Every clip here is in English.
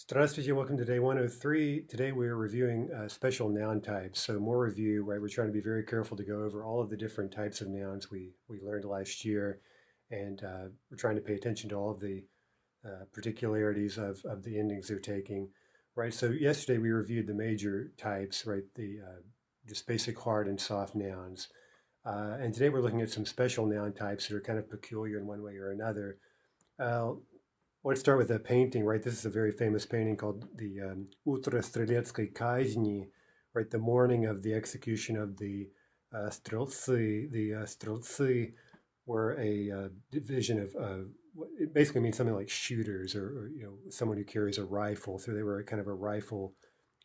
Здравствуйте, welcome to day 103. Today we're reviewing special noun types. So more review, right? We're trying to be very careful to go over all of the different types of nouns we learned last year. And we're trying to pay attention to all of the particularities of the endings they're taking, right? So yesterday we reviewed the major types, right? The just basic hard and soft nouns. And today we're looking at some special noun types that are kind of peculiar in one way or another. Uh, let's start with a painting, right? This is a very famous painting called the Utrecht Казни, right? The morning of the execution of the Streltsy. The Streltsy were a division of, it basically means something like shooters or someone who carries a rifle. So they were kind of a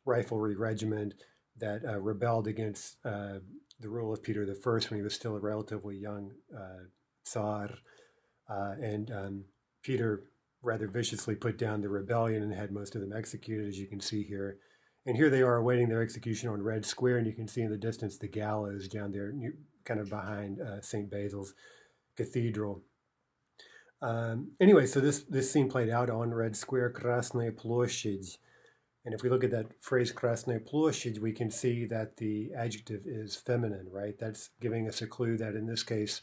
riflery regiment that rebelled against the rule of Peter the First when he was still a relatively young Tsar. And Peter rather viciously put down the rebellion and had most of them executed, as you can see here. And here they are awaiting their execution on Red Square, and you can see in the distance the gallows down there, kind of behind St. Basil's Cathedral. Anyway, so this scene played out on Red Square, Krasnaya Ploshchid. And if we look at that phrase Krasnaya Ploshchid, we can see that the adjective is feminine, right? That's giving us a clue that in this case,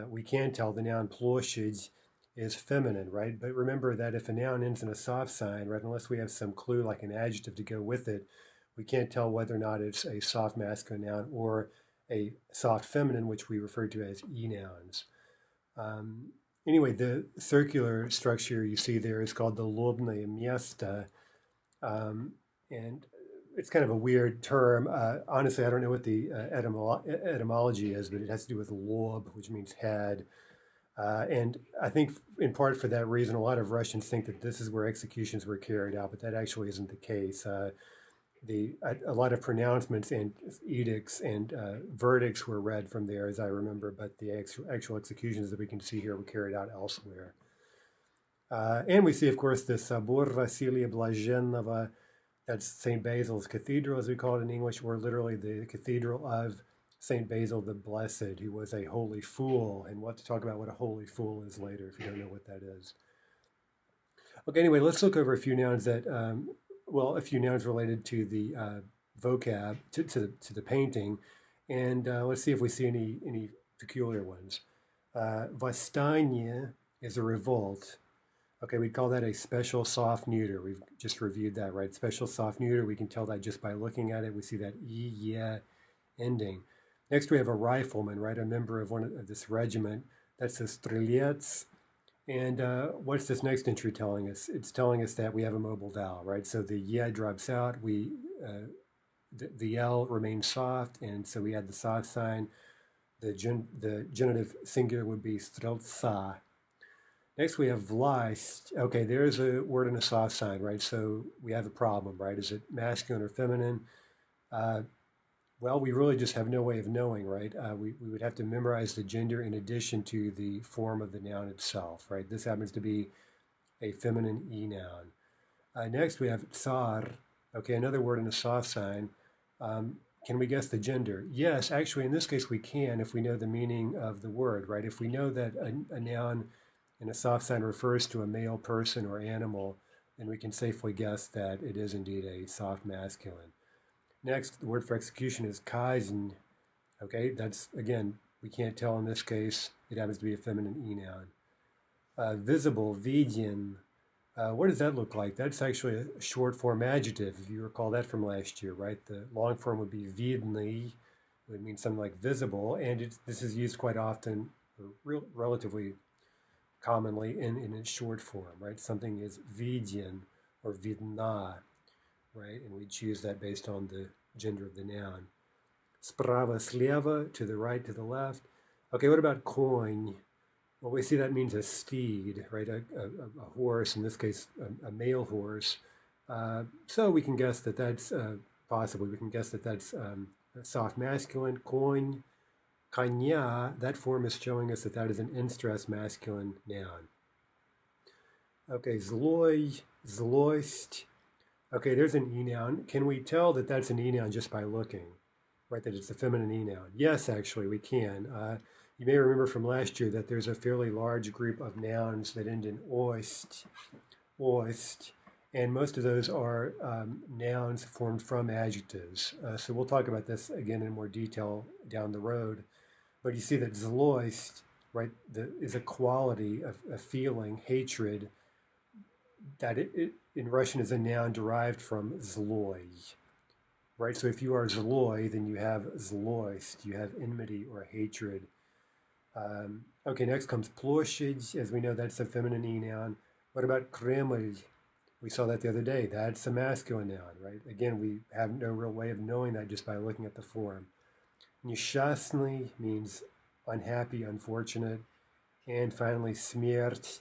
we can tell the noun Ploshchid is feminine, right? But remember that if a noun ends in a soft sign, right, unless we have some clue like an adjective to go with it, we can't tell whether or not it's a soft masculine noun or a soft feminine, which we refer to as e-nouns. Anyway, the circular structure you see there is called the lobное место, and it's kind of a weird term. Honestly, I don't know what the etymology is, but it has to do with lob, which means head. And I think in part for that reason, a lot of Russians think that this is where executions were carried out, but that actually isn't the case. A lot of pronouncements and edicts and verdicts were read from there, as I remember, but the actual executions that we can see here were carried out elsewhere. And we see, of course, the Собор Василия Блаженного, that's St. Basil's Cathedral, as we call it in English, or literally the Cathedral of St. Basil the Blessed, who was a holy fool, and we'll have to talk about what a holy fool is later if you don't know what that is. Okay, anyway, let's look over a few nouns that, a few nouns related to the vocab, to the painting, and let's see if we see any peculiar ones. Восстание is a revolt. Okay, we'd call that a special soft neuter. We've just reviewed that, right? Special soft neuter, we can tell that just by looking at it. We see that yeah ending. Next, we have a rifleman, right? A member of this regiment. That's a strelets. And what's this next entry telling us? It's telling us that we have a mobile vowel, right? So the yeah drops out. The L remains soft, and so we add the soft sign. The genitive singular would be streltsa. Next, we have vlast. Okay, there's a word in a soft sign, right? So we have a problem, right? Is it masculine or feminine? Well, we really just have no way of knowing, right? We would have to memorize the gender in addition to the form of the noun itself, right? This happens to be a feminine e-noun. Next, we have tsar. Okay, another word in a soft sign. Can we guess the gender? Yes, actually, in this case, we can if we know the meaning of the word, right? If we know that a noun in a soft sign refers to a male person or animal, then we can safely guess that it is indeed a soft masculine. Next, the word for execution is kazen. Okay, that's, again, we can't tell in this case. It happens to be a feminine e-noun. Visible, vidyen. What does that look like? That's actually a short form adjective, if you recall that from last year, right? The long form would be vidny. It would mean something like visible, and this is used quite often, or relatively commonly in its short form, right? Something is vidyen or vidna, right? And we choose that based on the gender of the noun. Sprava, sleva, to the right, to the left. Okay, what about coin? Well, we see that means a steed, right? A horse, in this case, a male horse. So we can guess that that's, possibly, we can guess that that's a soft masculine. Coin, kanya, that form is showing us that that is an in-stress masculine noun. Okay, zloy, zloist. Okay, there's an e-noun. Can we tell that that's an e-noun just by looking, right, that it's a feminine e-noun? Yes, actually, we can. You may remember from last year that there's a fairly large group of nouns that end in oist, And most of those are nouns formed from adjectives. So we'll talk about this again in more detail down the road. But you see that zloist, right, is a quality of a feeling, hatred, that in Russian is a noun derived from zloy, right? So if you are zloy, then you have zloist, you have enmity or hatred. Okay, next comes plощадь. As we know, that's a feminine noun. What about Kreml? We saw that the other day. That's a masculine noun, right? Again, we have no real way of knowing that just by looking at the form. Несчастный means unhappy, unfortunate. And finally, смерть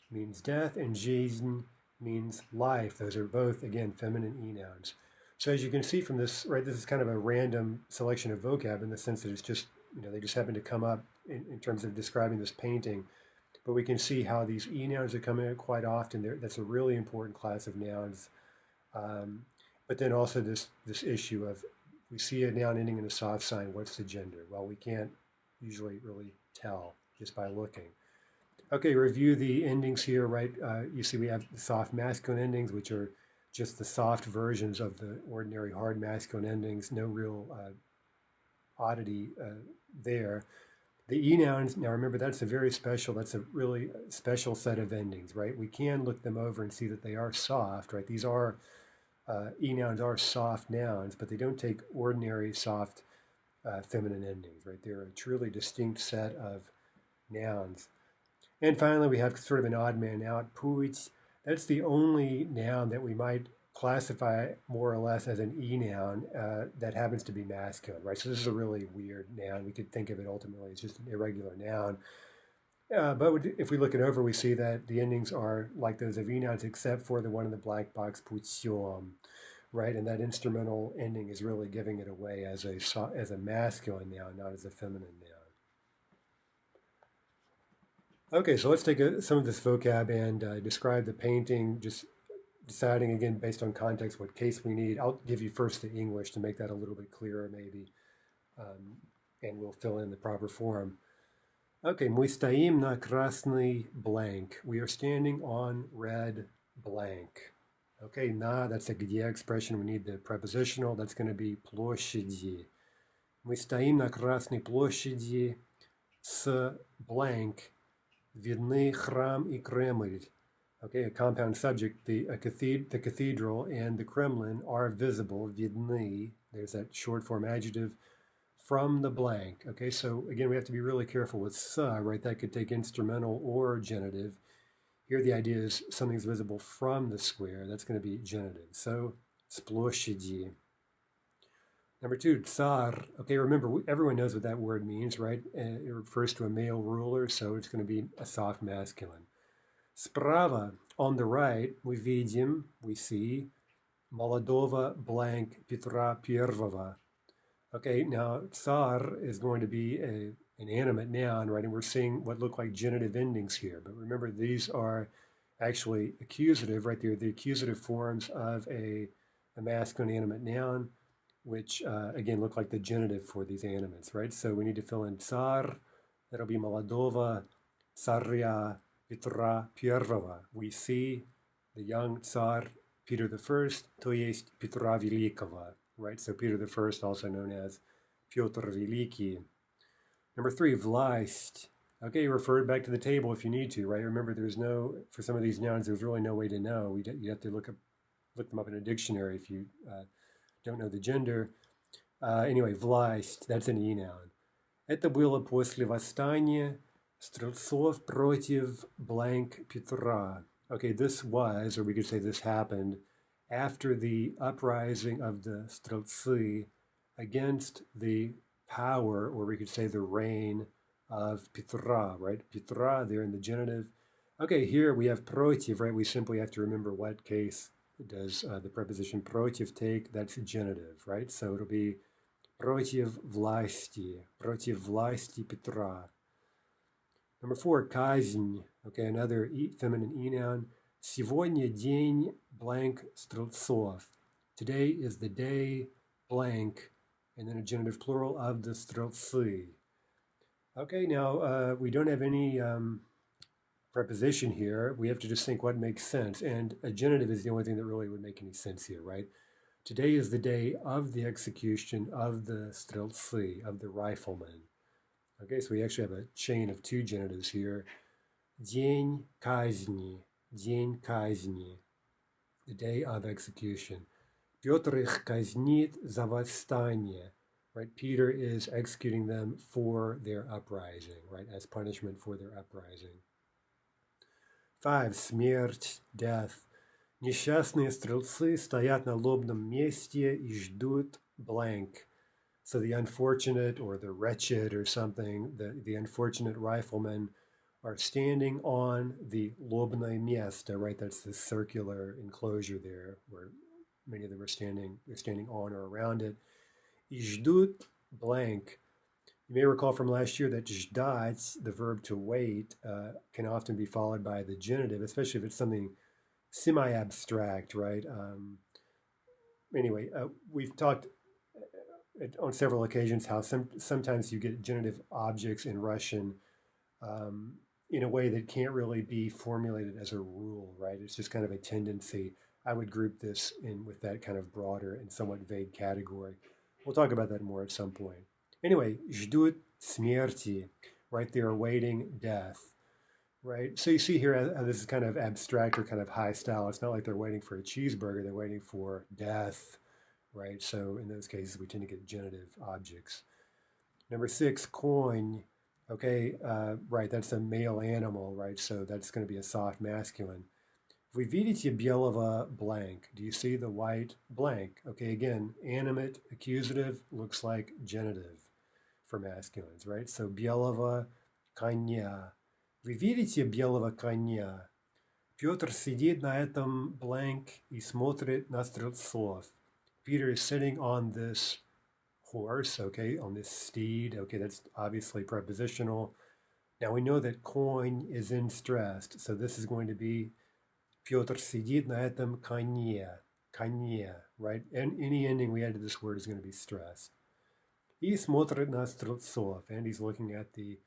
means death, and жизнь means life. Those are both, again, feminine nouns. So as you can see from this, right, this is kind of a random selection of vocab in the sense that it's just, they just happen to come up in terms of describing this painting. But we can see how these nouns are coming out quite often. That's a really important class of nouns. But then also this issue of, we see a noun ending in a soft sign, what's the gender? Well, we can't usually really tell just by looking. Okay, review the endings here, right? You see we have the soft masculine endings, which are just the soft versions of the ordinary hard masculine endings. No real oddity there. The nouns, now remember that's a really special set of endings, right? We can look them over and see that they are soft, right? These are, nouns are soft nouns, but they don't take ordinary soft feminine endings, right? They're a truly distinct set of nouns. And finally, we have sort of an odd man out, puits. That's the only noun that we might classify more or less as an noun that happens to be masculine, right? So this is a really weird noun. We could think of it ultimately as just an irregular noun. But if we look it over, we see that the endings are like those of nouns, except for the one in the black box, putsiom, right? And that instrumental ending is really giving it away as a masculine noun, not as a feminine noun. Okay, so let's take some of this vocab and describe the painting, just deciding again based on context what case we need. I'll give you first the English to make that a little bit clearer maybe, and we'll fill in the proper form. Okay, мы стоим на красный blank. We are standing on red blank. Okay, na, that's a где expression. We need the prepositional. That's going to be площади. Мы стоим на красной площади с blank. Видны храм и Кремль. Okay, a compound subject. The cathedral and the Kremlin are visible. Видны. There's that short form adjective from the blank. Okay, so again, we have to be really careful with sa, right? That could take instrumental or genitive. Here, the idea is something's visible from the square. That's going to be genitive. So, с площади. Number two, tsar. Okay, remember, everyone knows what that word means, right? It refers to a male ruler, so it's going to be a soft masculine. Справа, on the right, we see, молодого blank Петра Первого. Okay, now tsar is going to be an animate noun, right? And we're seeing what look like genitive endings here. But remember, these are actually accusative, right? They're the accusative forms of a masculine animate noun, which again look like the genitive for these animates, right? So we need to fill in tsar, that'll be молодого царя Петра Первого. We see the young Tsar Peter the First, то есть Петра Великого, right? So Peter the First, also known as Piotr Veliki. Number three, власть. Okay, refer back to the table if you need to, right? Remember, for some of these nouns, there's really no way to know. You have to look them up in a dictionary if you don't know the gender. Anyway, власть, that's an noun. Это было после восстания стрельцов против blank Петра. Okay, this was, or we could say this happened, after the uprising of the стрельцы against the power, or we could say the reign of Petra, right? Petra, there in the genitive. Okay, here we have против, right? We simply have to remember what case does the preposition против take. That's genitive, right? So it'll be против власти Петра. Number four, казнь. Okay, another feminine noun. Сегодня день blank стрельцов. Today is the day blank, and then a genitive plural of the стрельцы. Okay, now we don't have any preposition here, we have to just think what makes sense. And a genitive is the only thing that really would make any sense here, right? Today is the day of the execution of the streltsy, of the riflemen. Okay, so we actually have a chain of two genitives here. День казни, the day of execution. Петр их казнит за восстание. Right, Peter is executing them for their uprising, right, as punishment for their uprising. 5. Смерть, death. Несчастные стрелцы стоят на лобном месте и ждут blank. So the unfortunate or the wretched or something, the unfortunate riflemen are standing on the lobное место, right? That's the circular enclosure there where many of them are standing. They're standing on or around it. И ждут blank. You may recall from last year that ждать, the verb to wait, can often be followed by the genitive, especially if it's something semi-abstract, right? Anyway, we've talked on several occasions how sometimes you get genitive objects in Russian in a way that can't really be formulated as a rule, right? It's just kind of a tendency. I would group this in with that kind of broader and somewhat vague category. We'll talk about that more at some point. Anyway, ждут смерти, right? They're awaiting death, right? So you see here how this is kind of abstract or kind of high style. It's not like they're waiting for a cheeseburger, they're waiting for death, right? So in those cases, we tend to get genitive objects. Number 6, конь. Okay, right, that's a male animal, right? So that's going to be a soft masculine. Вы видите белого blank? Do you see the white blank? Okay, again, animate, accusative, looks like genitive for masculines, right? So белого коня. Вы видите белого коня? Петр сидит на этом blank и смотрит на стрельцов. Peter is sitting on this horse, okay, on this steed. Okay, that's obviously prepositional. Now we know that конь is in stressed, so this is going to be Петр сидит на этом коне, right? And any ending we add to this word is going to be stressed. И смотрит на стрельцов, and he's looking at the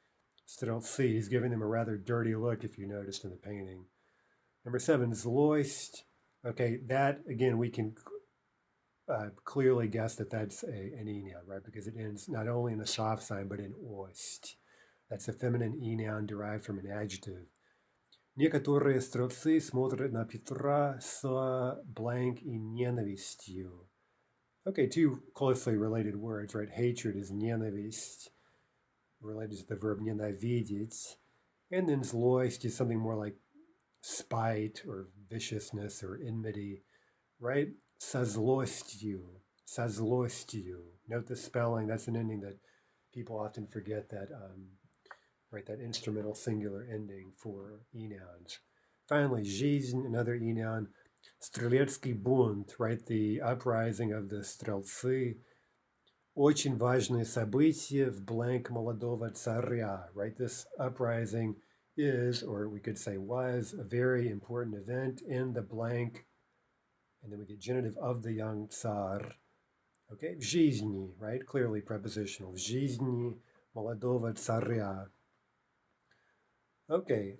стрельцы. He's giving them a rather dirty look, if you noticed in the painting. Number 7, злость. Okay, that, again, we can clearly guess that that's an e noun, right? Because it ends not only in a soft sign, but in ost. That's a feminine e noun derived from an adjective. Некоторые стрельцы смотрят на Петра с blank и ненавистью. Okay, two closely related words, right? Hatred is ненависть, related to the verb ненавидеть. And then злость is something more like spite or viciousness or enmity, right? Со злостью. Note the spelling. That's an ending that people often forget, that right, that instrumental singular ending for e-nouns. Finally, жизнь, another e-noun. Стрелецкий бунт, right, the uprising of the стрелцы. Очень важное событие в blank молодого царя, right? This uprising is, or we could say was, a very important event in the blank, and then we get genitive of the young Tsar. Okay, в жизни, right? Clearly prepositional. В жизни молодого царя. Okay,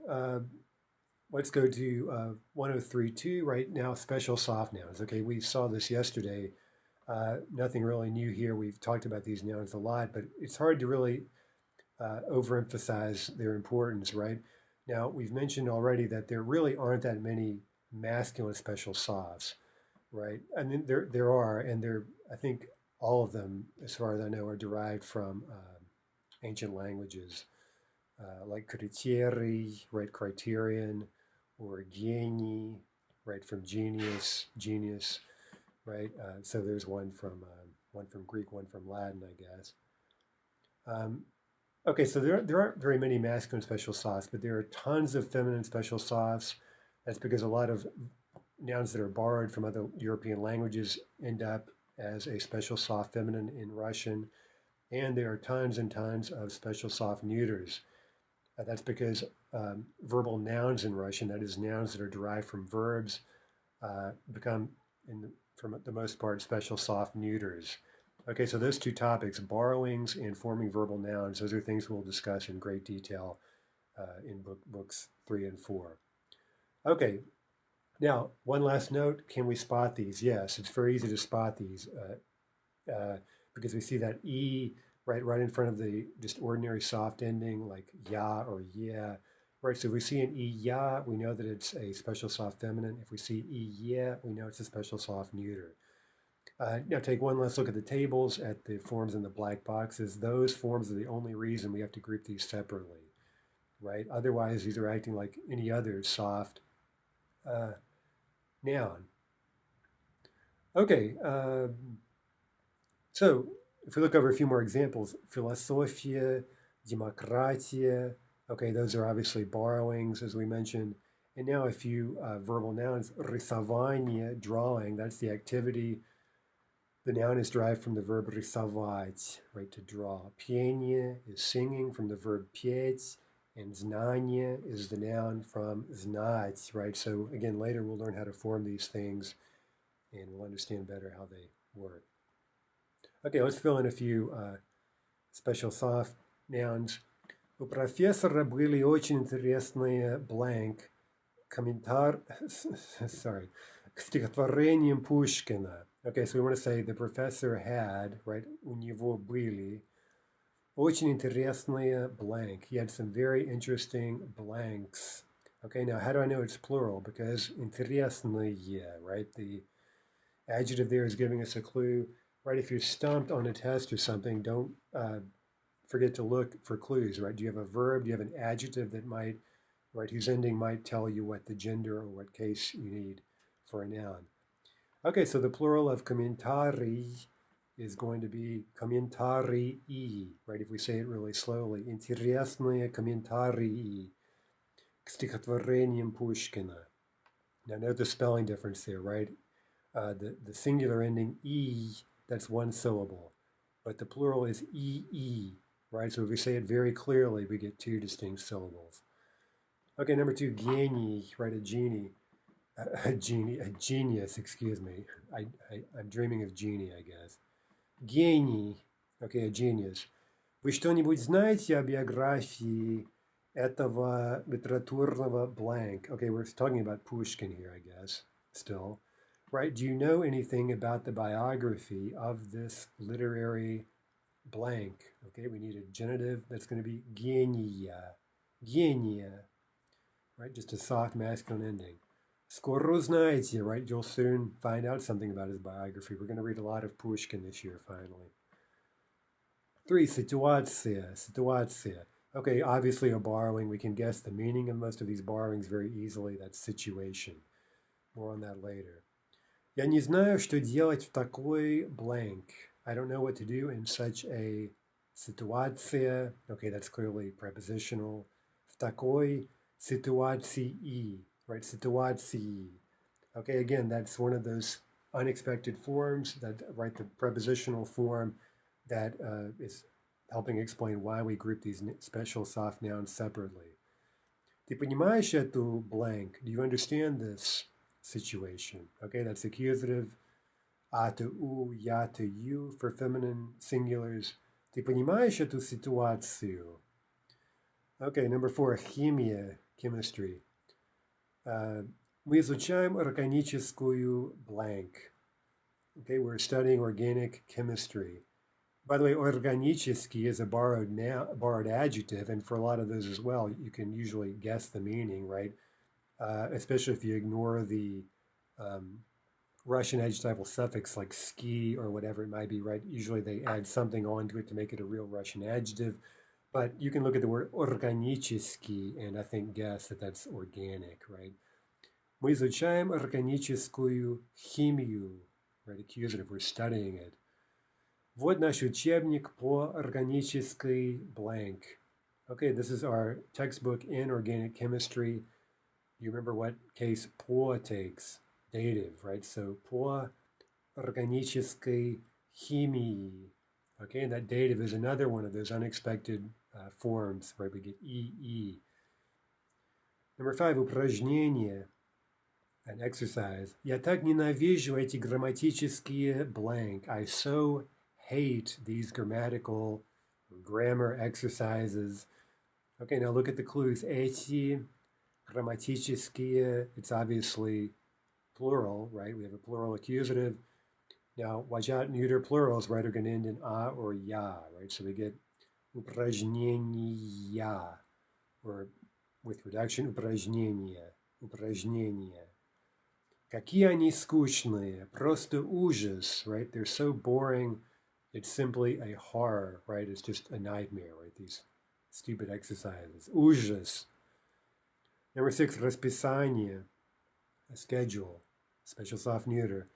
let's go to 103.2 right now, special soft nouns. Okay, we saw this yesterday. Nothing really new here. We've talked about these nouns a lot, but it's hard to really overemphasize their importance, right? Now, we've mentioned already that there really aren't that many masculine special softs, right? I mean, there are, and I think all of them, as far as I know, are derived from ancient languages, like criterii, right, criterion, or geni, right, from genius, right? So there's one from Greek, one from Latin, I guess. Okay, so there aren't very many masculine special softs, but there are tons of feminine special softs. That's because a lot of nouns that are borrowed from other European languages end up as a special soft feminine in Russian. And there are tons and tons of special soft neuters. That's because verbal nouns in Russian, that is nouns that are derived from verbs, become, for the most part, special soft neuters. Okay, so those two topics, borrowings and forming verbal nouns, those are things we'll discuss in great detail in books 3 and 4. Okay, now one last note, can we spot these? Yes, it's very easy to spot these because we see that E right in front of the just ordinary soft ending like ya or yeah. Right, so if we see an E ya, we know that it's a special soft feminine. If we see E yeah, we know it's a special soft neuter. Now take one last look at the tables, at the forms in the black boxes. Those forms are the only reason we have to group these separately, right? Otherwise, these are acting like any other soft noun. Okay, so if we look over a few more examples, philosophia, демократия, okay, those are obviously borrowings, as we mentioned. And now a few verbal nouns, рисование, drawing, that's the activity. The noun is derived from the verb рисовать, right, to draw. Пение is singing from the verb петь, and знание is the noun from знать, right? So again, later we'll learn how to form these things and we'll understand better how they work. Okay, let's fill in a few special soft nouns. У профессора были очень интересные blank комментар, sorry, к стихотворениям Пушкина. Okay, so we want to say the professor had, right, у него были очень интересные blank. He had some very interesting blanks. Okay, now how do I know it's plural? Because интересные, right, the adjective there is giving us a clue. Right, if you're stumped on a test or something, don't forget to look for clues, right? Do you have a verb? Do you have an adjective that might, right, whose ending might tell you what the gender or what case you need for a noun? Okay, so the plural of комментарий is going to be комментарии, right? If we say it really slowly, интересные комментарии к стихотворениям Пушкина. Now note the spelling difference there, right? The singular ending e, that's one syllable, but the plural is ee, right? So if we say it very clearly, we get two distinct syllables. Okay, number 2, гений, right? A genius, excuse me. I'm dreaming of genie, I guess. Гений, okay, a genius. Вы что-нибудь знаете о биографии этого литературного blank? Okay, we're talking about Pushkin here, I guess, still. Right, do you know anything about the biography of this literary blank? Okay, we need a genitive that's going to be гения, гения, right, just a soft masculine ending. Скоро узнаете, right, you'll soon find out something about his biography. We're going to read a lot of Pushkin this year, finally. 3, ситуация. Okay, obviously a borrowing. We can guess the meaning of most of these borrowings very easily. That's situation. More on that later. Я не знаю, что делать в такой blank. I don't know what to do in such a ситуация. Okay, that's clearly prepositional. В такой ситуации, right? Ситуации. Okay, again, that's one of those unexpected forms, that, right, the prepositional form that is helping explain why we group these special soft nouns separately. Ты понимаешь эту blank? Do you understand this situation? Okay, that's accusative. А to у, я to you for feminine singulars. Ты понимаешь эту ситуацию? Okay, number 4, химия, chemistry. Мы изучаем органическую blank. Okay, we're studying organic chemistry. By the way, organiический is a borrowed adjective, and for a lot of those as well, you can usually guess the meaning, right? Especially if you ignore the Russian adjectival suffix like ski or whatever it might be, right? Usually they add something onto it to make it a real Russian adjective. But you can look at the word органический and I think guess that that's organic, right? Мы изучаем органическую химию, right? Accusative, we're studying it. Вот наш учебник по органической blank. Okay, this is our textbook in organic chemistry. You remember what case по takes? Dative, right? So по органической химии. Okay, and that dative is another one of those unexpected forms, right? We get EE. Number 5, упражнение, an exercise. Я так ненавижу эти грамматические blank. I so hate these grammar exercises. Okay, now look at the clues. Эти, грамматические, it's obviously plural, right? We have a plural accusative. Now, watch out, neuter plurals, right, are going to end in a or ya, right? So we get упражнения, or with reduction, упражнения, упражнения. Какие они скучные, просто ужас, right? They're so boring, it's simply a horror, right? It's just a nightmare, right? These stupid exercises. Ужас. Number 6, расписание, a schedule, special soft neuter.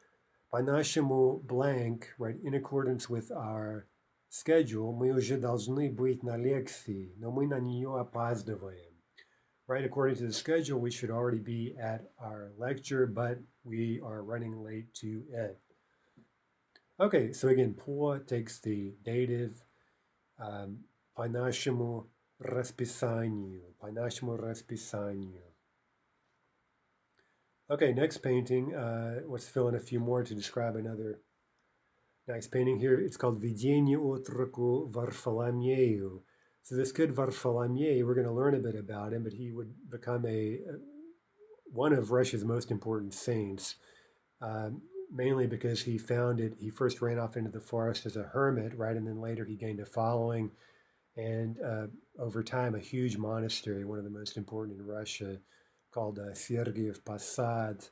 По-нашему blank, right, in accordance with our schedule, мы уже должны быть на лекции, но мы на нее опаздываем. Right, according to the schedule, we should already be at our lecture, but we are running late to it. Okay, so again, по takes the dative, по нашему расписанию, по нашему расписанию. Okay, next painting. Let's fill in a few more to describe another nice painting here. It's called Видение отроку Варфоломею. So this kid Varfolomeï, we're going to learn a bit about him, but he would become one of Russia's most important saints, mainly because he first ran off into the forest as a hermit, right, and then later he gained a following, and over time a huge monastery, one of the most important in Russia, called Sergiev Posad,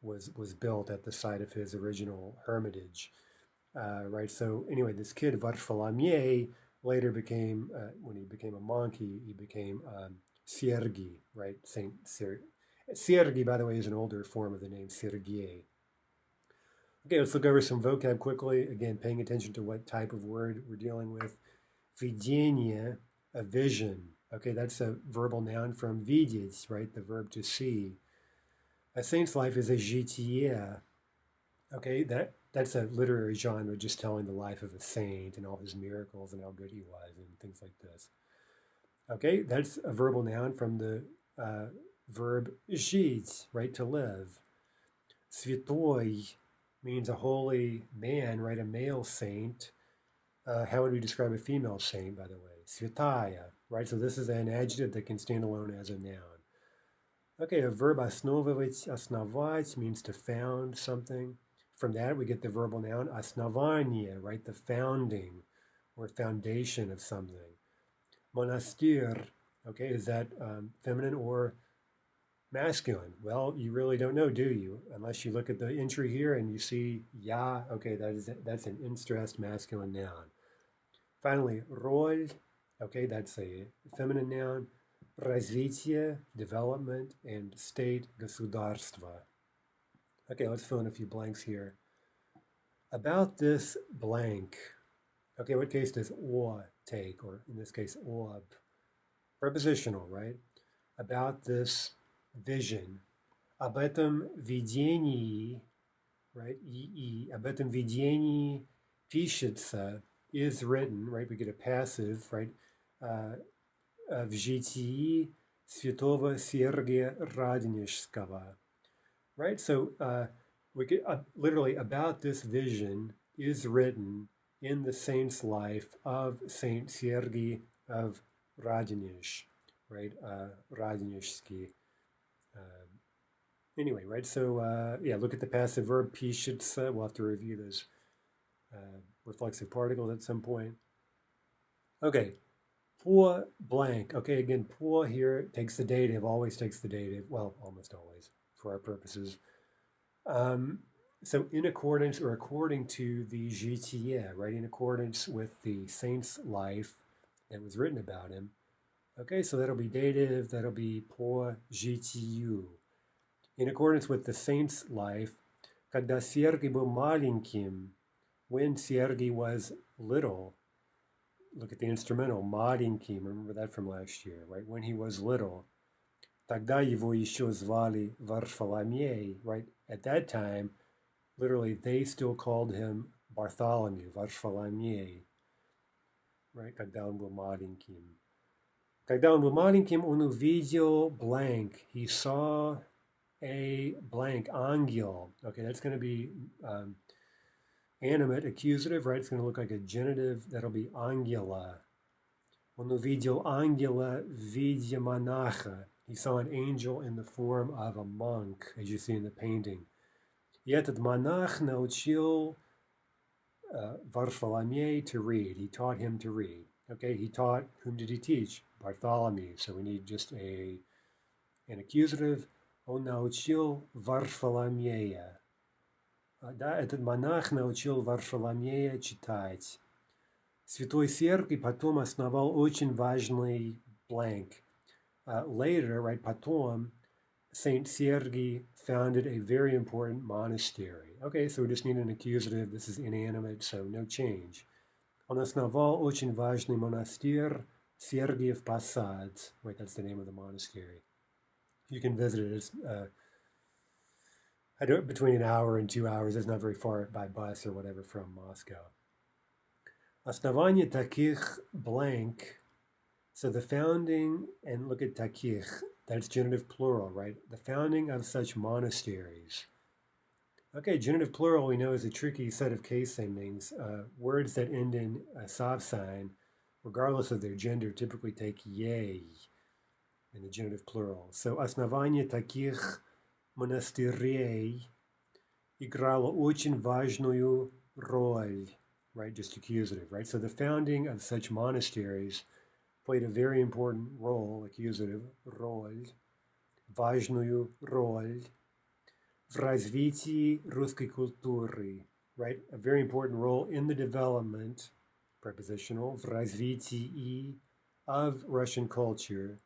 was built at the site of his original hermitage, right? So anyway, this kid Varfolomeï later became, when he became a monk, he became Sergei, right? Saint Sergei, by the way, is an older form of the name Sergei. Okay, let's look over some vocab quickly. Again, paying attention to what type of word we're dealing with. Видение, a vision. Okay, that's a verbal noun from видеть, right? The verb to see. A saint's life is a житие. Okay, that's a literary genre, just telling the life of a saint and all his miracles and how good he was and things like this. Okay, that's a verbal noun from the verb жить, right, to live. Святой means a holy man, right, a male saint. How would we describe a female saint, by the way? Святая, right? So this is an adjective that can stand alone as a noun. Okay, a verb основывать, основать means to found something. From that, we get the verbal noun основание, right? The founding or foundation of something. Monastir, okay, is that feminine or masculine? Well, you really don't know, do you? Unless you look at the entry here and you see ya, okay, that's an in-stressed masculine noun. Finally, роль, okay, that's a feminine noun. Развитие, development, and state, государство. Okay, let's fill in a few blanks here. About this blank. Okay, what case does o take, or in this case, об? Prepositional, right? About this vision. Об этом видении, right? Об этом видении пишется, is written, right? We get a passive, right? В житии святого Сергия Радонежского. Right, so we get literally about this vision is written in the saint's life of Saint Sergei of Radonezh, right? Radonezhsky. Anyway, right, so yeah, look at the passive verb пишется. We'll have to review those reflexive particles at some point. Okay, по blank. Okay, again, по here takes the dative, always takes the dative. Well, almost always for our purposes. So in accordance or according to the житие, right, in accordance with the saint's life that was written about him. Okay, so that'll be dative, that'll be по житию. In accordance with the saint's life, когда Сергий был маленьким, when Sergei was little, look at the instrumental, маленьким, remember that from last year, right, when he was little, тогда его еще звали Варфоломей, right, at that time, literally, they still called him Bartholomew, Варфоломей, right, когда он был маленьким. Когда он был маленьким, он увидел blank, he saw a blank, ангел. Okay, that's going to be animate, accusative, right? It's going to look like a genitive. That'll be ангела. Он увидел ангела в виде монаха. He saw an angel in the form of a monk, as you see in the painting. И этот монах научил Bartholomew to read. He taught him to read. Okay, he taught, whom did he teach? Bartholomew. So we need just an accusative. Он научил Варфоломея. Да, этот монах научил Варфоломея читать. Святой Сергий потом основал очень важный blank. Later, right, потом, Saint Sergei founded a very important monastery. Okay, so we just need an accusative. This is inanimate, so no change. Он основал очень важный монастырь Сергиев Посад. Wait, that's the name of the monastery. You can visit it. It's between an hour and 2 hours. It's not very far by bus or whatever from Moscow. Основание таких blank. So the founding, and look at takich, that's genitive plural, right? The founding of such monasteries. Okay, genitive plural we know is a tricky set of case endings. Words that end in a soft sign, regardless of their gender, typically take yay in the genitive plural. So основание таких монастырей играло очень важную роль, right? Just accusative, right? So the founding of such monasteries played a very important role, accusative, роль, важную роль в развитии русской культуры, right? A very important role in the development, prepositional, в развитии of Russian culture,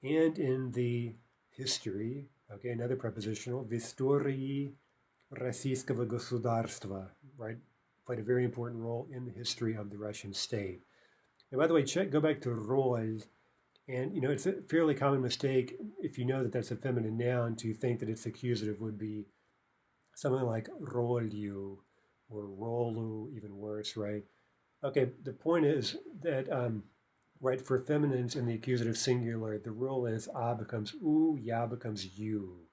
and in the history, okay, another prepositional, в истории российского государства, right? Played a very important role in the history of the Russian state. And by the way, go back to rol, and you know it's a fairly common mistake if you know that that's a feminine noun to think that its accusative would be something like rolyu or rolu, even worse, right? Okay, the point is that right, for feminines in the accusative singular, the rule is a becomes u, ya becomes you.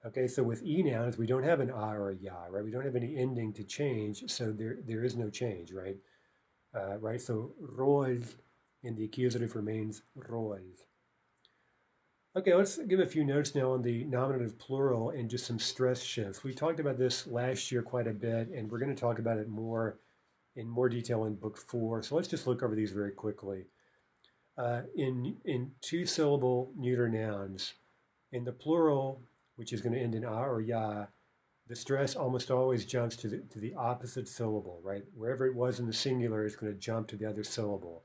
Okay, so with e nouns we don't have an a or a ya, right? We don't have any ending to change, so there is no change, right? Right, so rol in the accusative remains rol. Okay, let's give a few notes now on the nominative plural and just some stress shifts. We talked about this last year quite a bit, and we're going to talk about it in more detail in book 4. So let's just look over these very quickly. In two-syllable neuter nouns, in the plural, which is going to end in a or ya, the stress almost always jumps to the opposite syllable, right? Wherever it was in the singular, it's going to jump to the other syllable.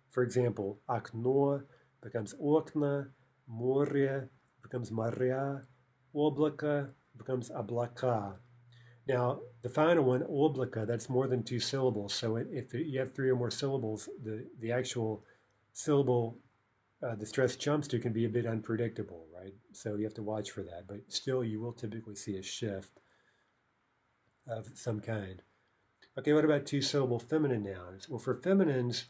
For example, окно becomes окна, море becomes моря, облако becomes облака. Now, the final one, облако, that's more than 2 syllables. So if you have 3 or more syllables, the actual syllable the stress jumps to can be a bit unpredictable, right? So you have to watch for that. But still, you will typically see a shift of some kind. Okay, what about 2-syllable feminine nouns? Well, for feminines,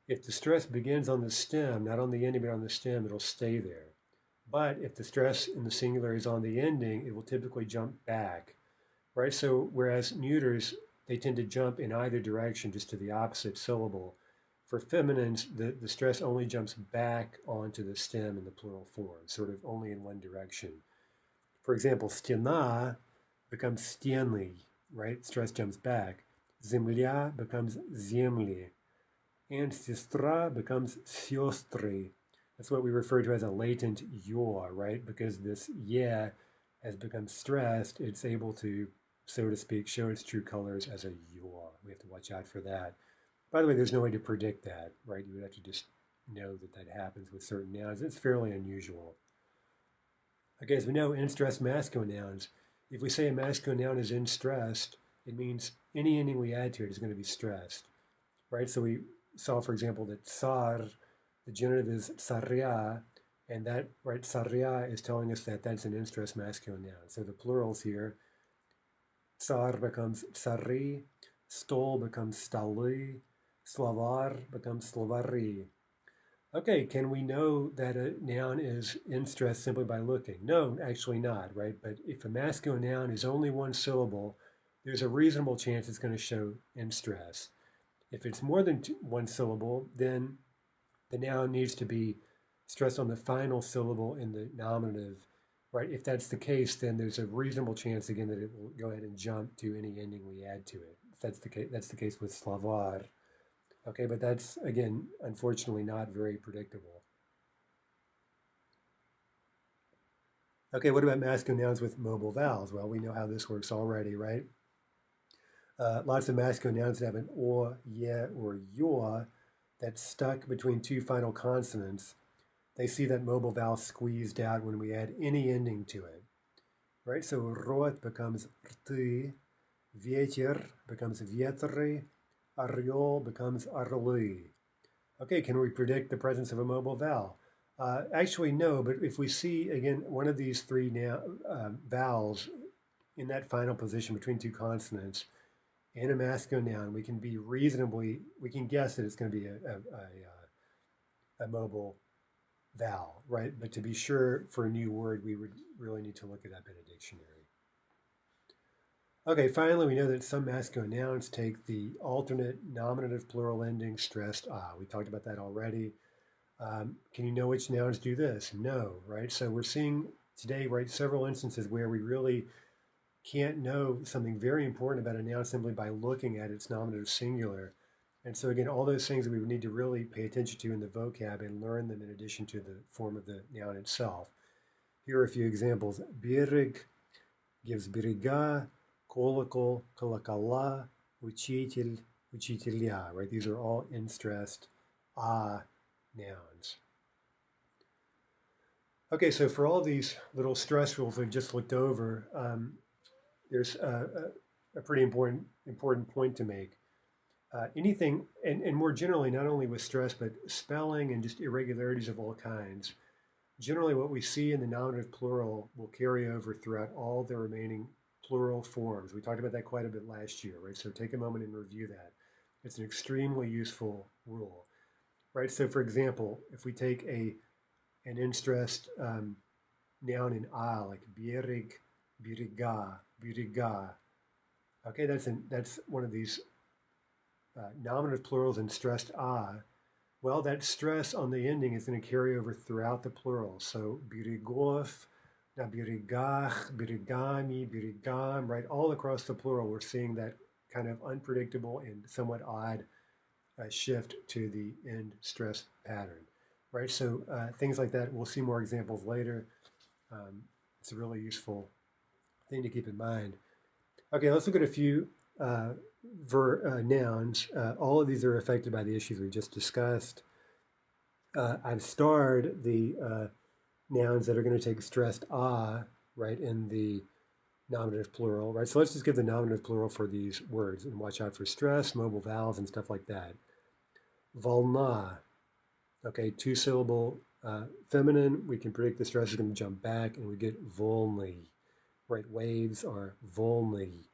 if the stress begins on the stem, not on the ending, but on the stem, it'll stay there. But if the stress in the singular is on the ending, it will typically jump back, right? So whereas neuters, they tend to jump in either direction, just to the opposite syllable. For feminines, the stress only jumps back onto the stem in the plural form, sort of only in one direction. For example, стена becomes стены, right? Stress jumps back. Земля becomes земли. And сестра becomes сестры. That's what we refer to as a latent yaw, right? Because this yeah has become stressed, it's able to, so to speak, show its true colors as a yaw. We have to watch out for that. By the way, there's no way to predict that, right? You would have to just know that that happens with certain nouns. It's fairly unusual. Okay, as we know, in stressed masculine nouns, if we say a masculine noun is in stressed, it means any ending we add to it is going to be stressed, right? So we saw, for example, that tsar, the genitive is tsarya, and that, right, tsarya is telling us that that's an in stressed masculine noun. So the plurals here, tsar becomes tsari, stol becomes stali, slavar becomes slavari. Okay, can we know that a noun is in stress simply by looking? No, actually not, right? But if a masculine noun is only one syllable, there's a reasonable chance it's going to show in stress. If it's more than one syllable, then the noun needs to be stressed on the final syllable in the nominative, right? If that's the case, then there's a reasonable chance again that it will go ahead and jump to any ending we add to it. If that's the case with slavar. Okay, but that's, again, unfortunately not very predictable. Okay, what about masculine nouns with mobile vowels? Well, we know how this works already, right? Lots of masculine nouns that have an or, ye, or your that's stuck between two final consonants. They see that mobile vowel squeezed out when we add any ending to it, right? So rot becomes rty, vecher becomes vietre, ariol becomes arli. Okay, can we predict the presence of a mobile vowel? Actually, no, but if we see, again, one of these three vowels in that final position between two consonants in a masculine noun, we can guess that it's going to be a mobile vowel, right? But to be sure, for a new word, we would really need to look it up in a dictionary. Okay, finally, we know that some masculine nouns take the alternate nominative plural ending stressed ah. We talked about that already. Can you know which nouns do this? No, right? So we're seeing today, right, several instances where we really can't know something very important about a noun simply by looking at its nominative singular. And so again, all those things that we would need to really pay attention to in the vocab and learn them in addition to the form of the noun itself. Here are a few examples. Birig gives biriga, kolokol, kolokala, учитель, учителя, right? These are all in-stressed ah nouns. Okay, so for all these little stress rules we've just looked over, there's a pretty important point to make. Anything, and more generally, not only with stress, but spelling and just irregularities of all kinds. Generally, what we see in the nominative plural will carry over throughout all the remaining plural forms. We talked about that quite a bit last year, right? So take a moment and review that. It's an extremely useful rule, right? So for example, if we take an in-stressed noun in a, like birig, biriga, biriga, okay, that's one of these nominative plurals in stressed ah. Well, that stress on the ending is going to carry over throughout the plural. So birigov, now birigach, birigami, birigam, right? All across the plural, we're seeing that kind of unpredictable and somewhat odd shift to the end stress pattern, right? So things like that, we'll see more examples later. It's a really useful thing to keep in mind. Okay, let's look at a few nouns. All of these are affected by the issues we just discussed. I've starred the nouns that are going to take stressed ah, right, in the nominative plural, right? So let's just give the nominative plural for these words and watch out for stress, mobile vowels, and stuff like that. Volna, okay, two-syllable feminine. We can predict the stress is going to jump back, and we get volny, right? Waves are volny.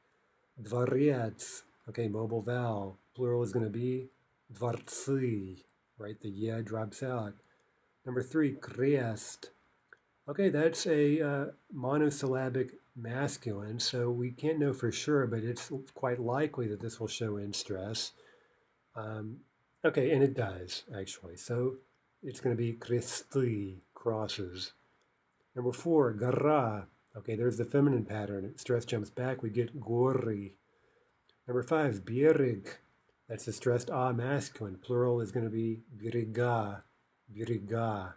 Dvarets, okay, mobile vowel. Plural is going to be dvartsy, right? The yeah drops out. Number 3, krest. Okay, that's a monosyllabic masculine, so we can't know for sure, but it's quite likely that this will show in stress. Okay, and it does, actually. So it's going to be kresti, crosses. Number 4, garra. Okay, there's the feminine pattern. Stress jumps back, we get gori. Number 5, birig. That's the stressed ah masculine. Plural is going to be biriga, biriga.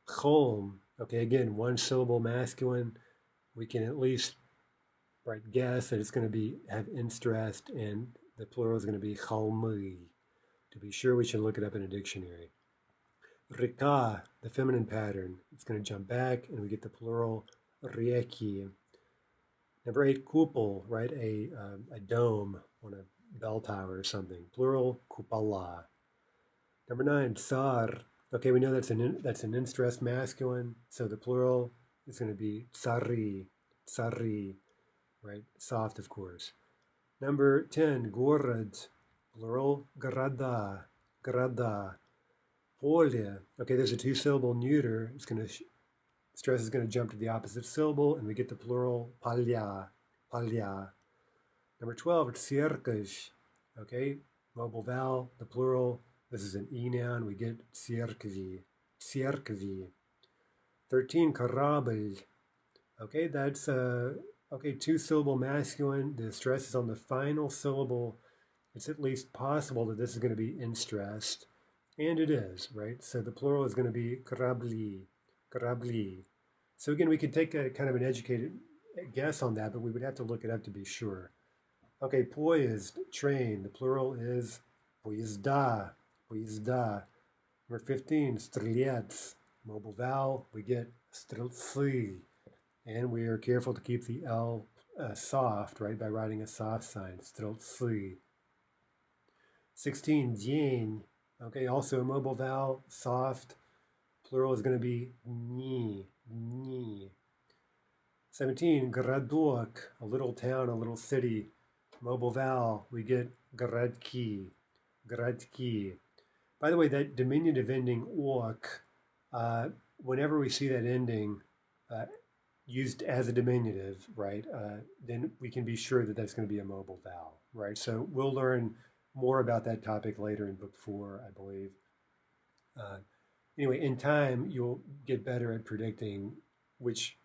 Cholm. Okay, again, one syllable masculine. We can at least guess that it's going to have in-stressed, and the plural is going to be cholmi. To be sure, we should look it up in a dictionary. Rika, the feminine pattern. It's going to jump back, and we get the plural rieki. Number 8, kupol, right? A dome on a bell tower or something. Plural, kupala. Number 9, tsar. Okay, we know that's an in-stressed masculine, so the plural is going to be tsari, tsari, right? Soft, of course. Number 10, gorod, plural, grada, grada. Polya. Okay, there's a two-syllable neuter. Stress is going to jump to the opposite syllable, and we get the plural palya, palya. Number 12, tsierkaj. Okay, mobile vowel, the plural This is an E noun. We get церкви, церкви. 13, корабль. Okay, that's okay, two-syllable masculine. The stress is on the final syllable. It's at least possible that this is going to be in-stressed. And it is, right? So the plural is going to be корабли, корабли. So again, we could take a kind of an educated guess on that, but we would have to look it up to be sure. Okay, поезд, train. The plural is поезда, поезда. Number 15, стрелец. Mobile vowel, we get стрельцы. And we are careful to keep the L soft, right, by writing a soft sign, стрельцы. 16, день. Okay, also a mobile vowel, soft. Plural is going to be дни, дни. 17, городок, a little town, a little city. Mobile vowel, we get городки, городки. By the way, that diminutive ending ok, whenever we see that ending used as a diminutive, right, then we can be sure that that's going to be a mobile vowel, right? So we'll learn more about that topic later in book 4, I believe. Anyway, in time, you'll get better at predicting which,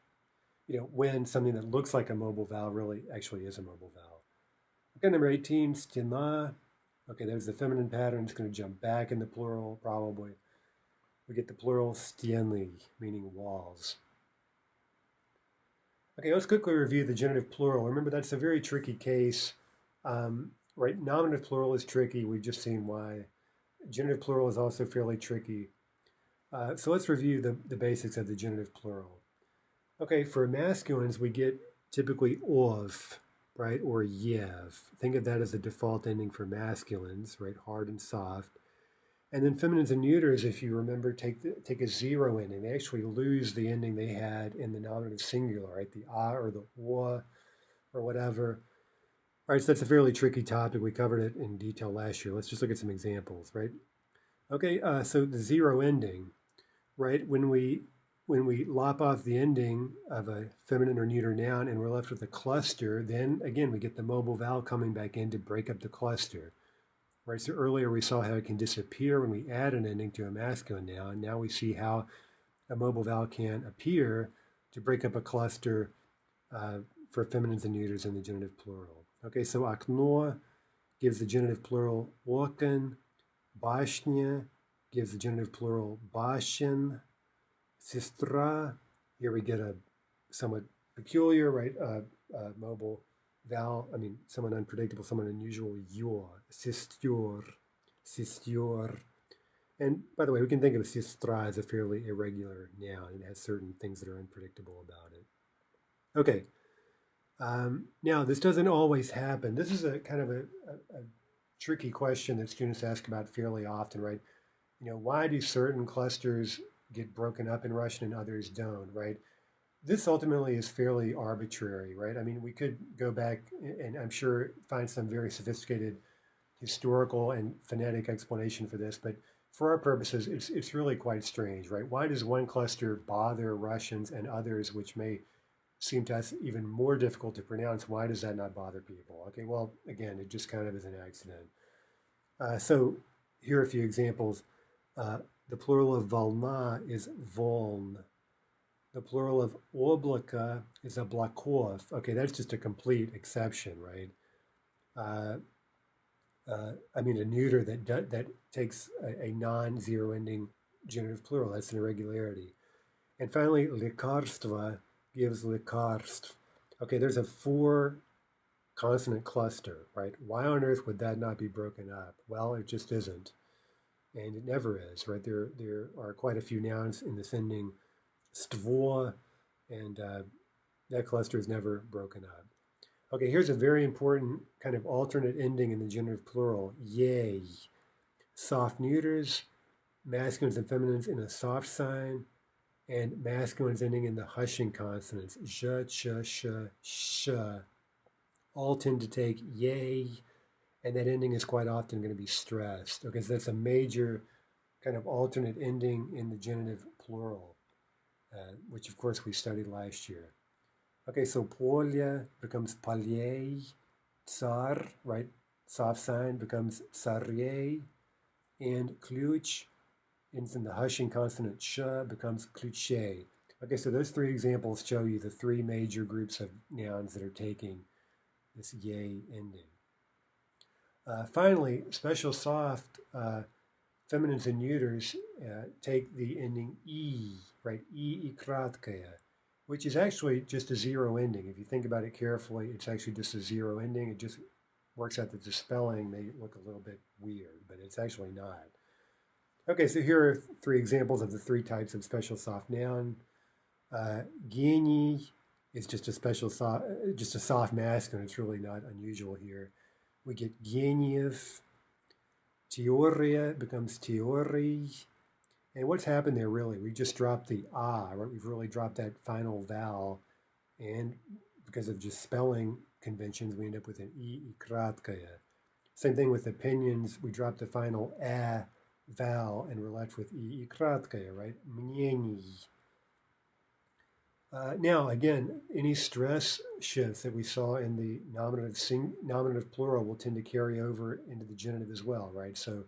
when something that looks like a mobile vowel really actually is a mobile vowel. Okay, number 18, стена. Okay, there's the feminine pattern. It's going to jump back in the plural, probably. We get the plural стены, meaning walls. Okay, let's quickly review the genitive plural. Remember, that's a very tricky case. Right, nominative plural is tricky. We've just seen why. Genitive plural is also fairly tricky. So let's review the basics of the genitive plural. Okay, for masculines, we get typically ov, right, or yev. Think of that as the default ending for masculines, right, hard and soft. And then feminines and neuters, if you remember, take a zero ending. They actually lose the ending they had in the nominative singular, right, the a or the wa or whatever. All right, so that's a fairly tricky topic. We covered it in detail last year. Let's just look at some examples, right? Okay, so the zero ending, right, when we lop off the ending of a feminine or neuter noun and we're left with a cluster, then again, we get the mobile vowel coming back in to break up the cluster. Right, so earlier we saw how it can disappear when we add an ending to a masculine noun. Now we see how a mobile vowel can appear to break up a cluster for feminines and neuters in the genitive plural. Okay, so окно gives the genitive plural окон, башня gives the genitive plural башен, сестра, here we get a somewhat peculiar, right, mobile vowel, somewhat unpredictable, somewhat unusual, your, sister, sister. And by the way, we can think of sestra as a fairly irregular noun. It has certain things that are unpredictable about it. Okay. Now, this doesn't always happen. This is a kind of a tricky question that students ask about fairly often, right? Why do certain clusters get broken up in Russian and others don't, right? This ultimately is fairly arbitrary, right? We could go back and I'm sure find some very sophisticated historical and phonetic explanation for this, but for our purposes, it's really quite strange, right? Why does one cluster bother Russians and others, which may seem to us even more difficult to pronounce, why does that not bother people? Okay, well, again, it just kind of is an accident. So here are a few examples. The plural of volna is voln. The plural of облако is облаков. Okay, that's just a complete exception, right? A neuter that takes a non-zero ending genitive plural. That's an irregularity. And finally, лекарство gives лекарств. Okay, there's a 4 consonant cluster, right? Why on earth would that not be broken up? Well, it just isn't. And it never is, right? There are quite a few nouns in this ending stvo, and that cluster is never broken up. Okay, here's a very important kind of alternate ending in the genitive plural, yay. Soft neuters, masculines and feminines in a soft sign, and masculines ending in the hushing consonants, zh, ch, sh, sh, all tend to take yay, and that ending is quite often going to be stressed. Okay, so that's a major kind of alternate ending in the genitive plural, which of course we studied last year. Okay, so polya becomes palyei, tsar, right, soft sign becomes tsarye, and ключ ends in the hushing consonant sh, becomes ключей. Okay, so those three examples show you the three major groups of nouns that are taking this yay ending. Finally, special soft feminines and neuters take the ending e, right? E kratkaya, which is actually just a zero ending. If you think about it carefully, it's actually just a zero ending. It just works out that the spelling may look a little bit weird, but it's actually not. Okay, so here are three examples of the three types of special soft noun. Geni is just a soft masculine. It's really not unusual here. We get genitive. Teoria becomes teori. And what's happened there really? We just dropped the right? We've really dropped that final vowel. And because of just spelling conventions, we end up with an e kratkaya. Same thing with opinions. We drop the final vowel and we're left with e kratkaya, right? Мнений. Now, again, any stress shifts that we saw in the nominative plural will tend to carry over into the genitive as well, right? So,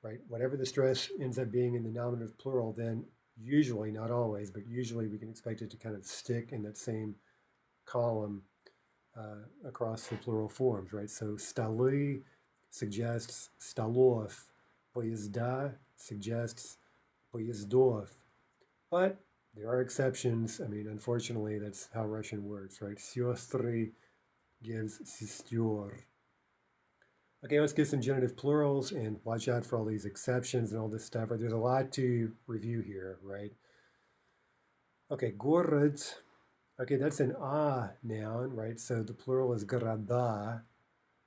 right, whatever the stress ends up being in the nominative plural, then usually, not always, but usually we can expect it to kind of stick in that same column across the plural forms, right? So, stali suggests stalov, поезда suggests поездов, but there are exceptions. I mean, unfortunately, that's how Russian works, right? Сестры gives сестер. Okay, let's get some genitive plurals and watch out for all these exceptions and all this stuff. Right? There's a lot to review here, right? Okay, город. Okay, that's an noun, right? So the plural is города.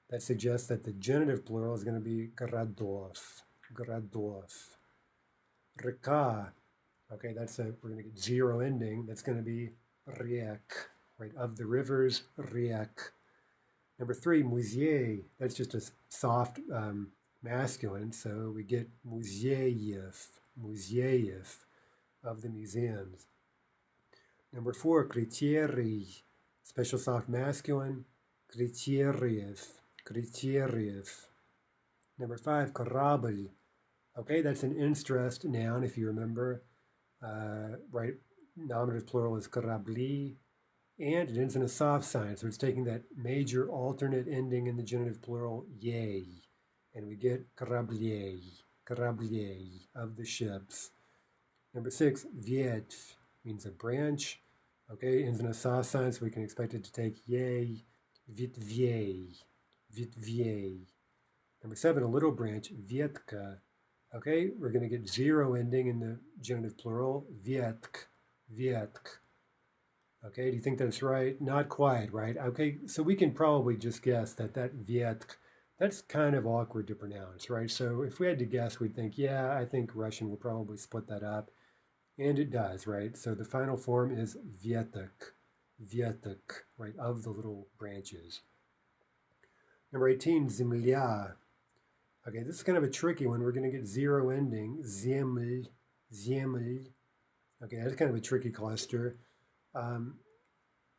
That suggests that the genitive plural is going to be городов. Городов. Река. Okay, we're going to get zero ending. That's going to be рек, right? Of the rivers, рек. Number 3, музей. That's just a soft masculine, so we get музеев, музеев, of the museums. Number 4, критерий. Special soft masculine, критериев, критериев. Number 5, корабль. Okay, that's an in-stressed noun, if you remember. Right, nominative plural is корабли, and it ends in a soft sign, so it's taking that major alternate ending in the genitive plural, yay, and we get кораблей, кораблей, of the ships. Number 6, ветвь, means a branch. Okay, ends in a soft sign, so we can expect it to take yay, ветвей, ветвей. Number 7, a little branch, ветка. Okay, we're going to get zero ending in the genitive plural, ветк, ветк. Okay, do you think that's right? Not quite, right? Okay, so we can probably just guess that ветк, that's kind of awkward to pronounce, right? So if we had to guess, we'd think, yeah, I think Russian will probably split that up. And it does, right? So the final form is веток, веток, right, of the little branches. Number 18, земля. Okay, this is kind of a tricky one. We're going to get zero ending, земль, земль. Okay, that's kind of a tricky cluster.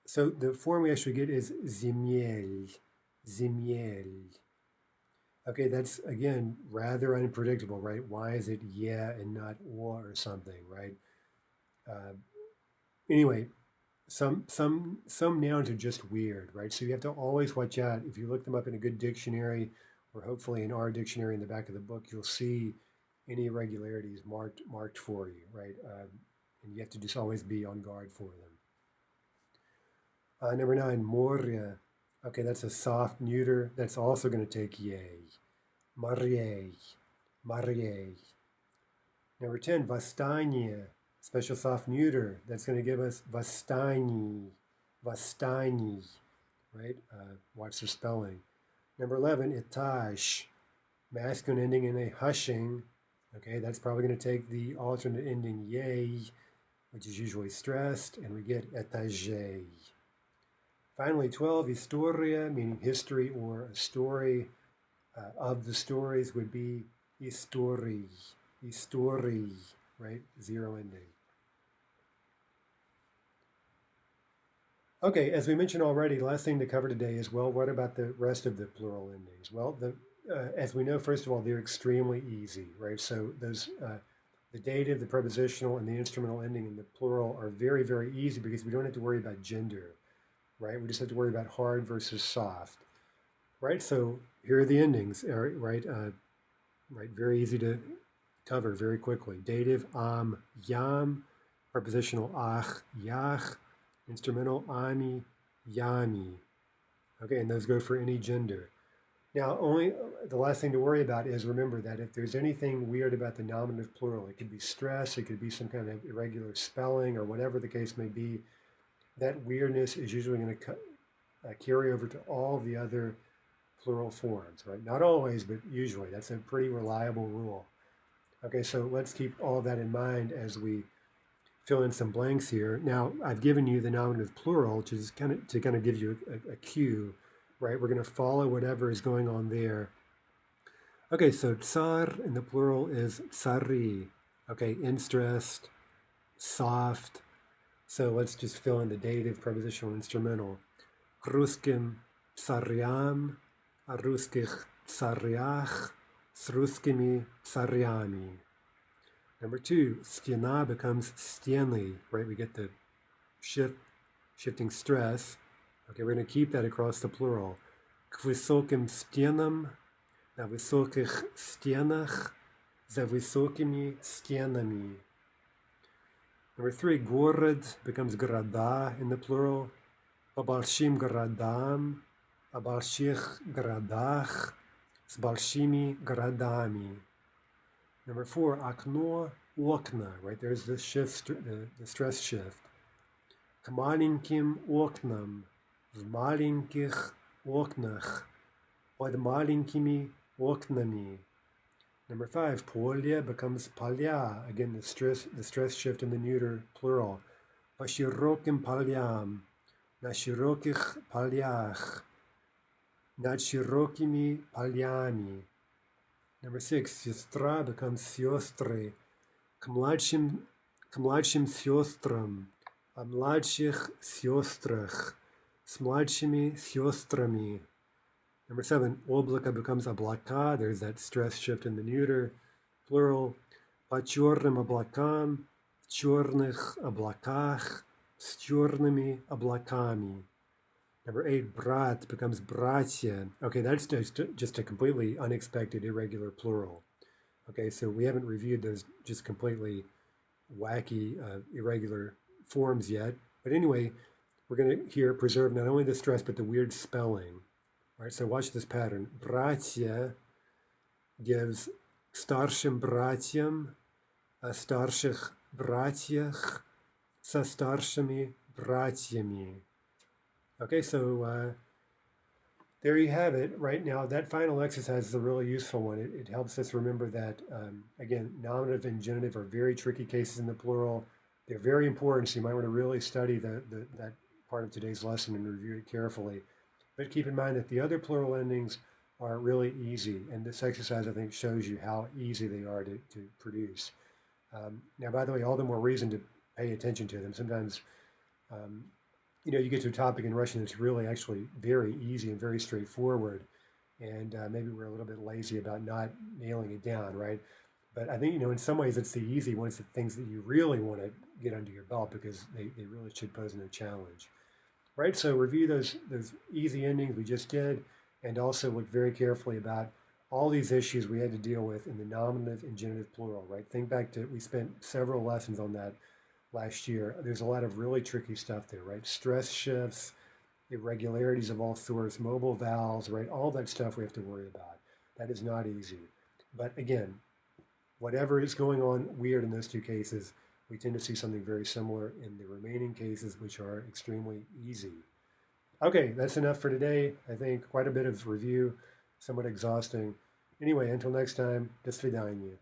So the form we actually get is земель, земель. Okay, that's, again, rather unpredictable, right? Why is it yeah and not or something, right? Anyway, some nouns are just weird, right? So you have to always watch out. If you look them up in a good dictionary, or hopefully in our dictionary in the back of the book, you'll see any irregularities marked for you, right? And you have to just always be on guard for them. Number 9, moria. Okay, that's a soft neuter. That's also going to take yay. Marie, Marie. Number 10, vastanya. Special soft neuter. That's going to give us vastani, vastani, right? Watch the spelling. Number 11, etage. Masculine ending in a hushing. Okay, that's probably going to take the alternate ending yay, which is usually stressed, and we get étage. Finally, 12, historia, meaning history or a story. Of the stories would be history, history, right? Zero ending. Okay, as we mentioned already, last thing to cover today is, well, what about the rest of the plural endings? Well, as we know, first of all, they're extremely easy, right? So those the dative, the prepositional, and the instrumental ending in the plural are very, very easy because we don't have to worry about gender, right? We just have to worry about hard versus soft, right? So here are the endings, right? Right, very easy to cover very quickly. Dative, yam, prepositional, ach, yach, instrumental, ami, yami. Okay, and those go for any gender. Now, only the last thing to worry about is remember that if there's anything weird about the nominative plural, it could be stress, it could be some kind of irregular spelling, or whatever the case may be, that weirdness is usually going to carry over to all the other plural forms, right? Not always, but usually. That's a pretty reliable rule. Okay, so let's keep all of that in mind as we fill in some blanks here. Now, I've given you the nominative plural, which is kind of give you a cue, right? We're going to follow whatever is going on there. Okay, so tsar in the plural is tsari. Okay, in-stressed, soft. So let's just fill in the dative, prepositional, instrumental. Kruskim tsariam, a ruskich tsariach, s ruskimi tsariami. Number 2, stena becomes stienli, right? We get the shifting stress. Okay, we're going to keep that across the plural. K wysokim stienam, na wysokich stienach, za wysokimi stienami. Number 3, город becomes grada in the plural. По большим городам, о больших городах, с большими городами. Number 4, окно, окна, right? There's the shift, the stress shift. К маленьким окнам, в маленьких окнах, под маленькими окнами. Number 5, поле becomes поля. Again, the stress shift in the neuter plural. По широким полям, на широких полях, над широкими полями. Number 6, сестра becomes сестры. К младшим сестрам, о младших сестрах, с младшими сестрами. Number 7, облако becomes облака. There's that stress shift in the neuter plural. По черным облакам, в черных облаках, с черными облаками. Number 8, brat becomes bratья. Okay, that's just a completely unexpected irregular plural. Okay, so we haven't reviewed those just completely wacky irregular forms yet. But anyway, we're going to here preserve not only the stress but the weird spelling. All right, so watch this pattern. Bratья gives старшим братьям, о старших братьях, со старшими братьями. Okay, so there you have it. Right now, that final exercise is a really useful one. It helps us remember that, again, nominative and genitive are very tricky cases in the plural. They're very important, so you might want to really study that part of today's lesson and review it carefully. But keep in mind that the other plural endings are really easy, and this exercise, I think, shows you how easy they are to produce. Now, by the way, all the more reason to pay attention to them. Sometimes, you get to a topic in Russian that's really actually very easy and very straightforward, and maybe we're a little bit lazy about not nailing it down, right? But I think, in some ways it's the easy ones, the things that you really want to get under your belt because they really should pose no challenge. Right, so review those easy endings we just did, and also look very carefully about all these issues we had to deal with in the nominative and genitive plural, right? Think back to, we spent several lessons on that last year. There's a lot of really tricky stuff there, right? Stress shifts, irregularities of all sorts, mobile vowels, right? All that stuff we have to worry about. That is not easy. But again, whatever is going on weird in those two cases, we tend to see something very similar in the remaining cases, which are extremely easy. Okay, that's enough for today. I think quite a bit of review, somewhat exhausting. Anyway, until next time, до свидания.